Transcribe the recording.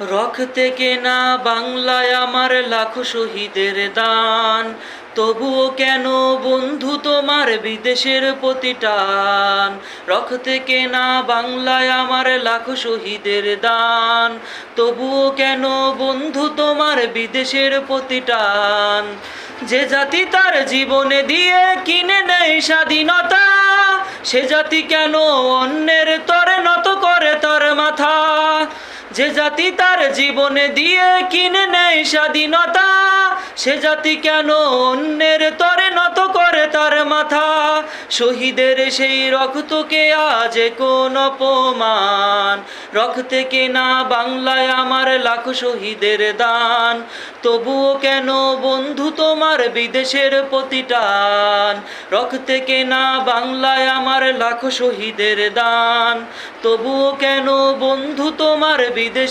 রক্তে কেনা বাংলায় আমার লাখো শহীদের দান, তবুও কেন বন্ধু তোমার বিদেশের প্রতি টান। রক্তে কেনা বাংলায় আমার লাখো শহীদের দান, তবুও কেন বন্ধু তোমার বিদেশের প্রতি টান। যে জাতি তার জীবনে দিয়ে কিনে নেয় স্বাধীনতা, সে জাতি কেন অন্যের তরে নত করে তার মাথা। যে জাতি তার জীবনে দিয়ে কিনে নেয় স্বাধীনতা, সে জাতি কেন অন্যের তরে নত করে তার মাথা। শহীদের সেই রক্তকে আজ কোন অপমান। রক্তে কেনা বাংলায় আমার লাখো শহীদের দান, তবুও কেন বন্ধু তোমার বিদেশের প্রতি টান। রক্তে কেনা বাংলায় আমার লাখো শহীদের দান, তবুও কেন বন্ধু তোমার বিদেশে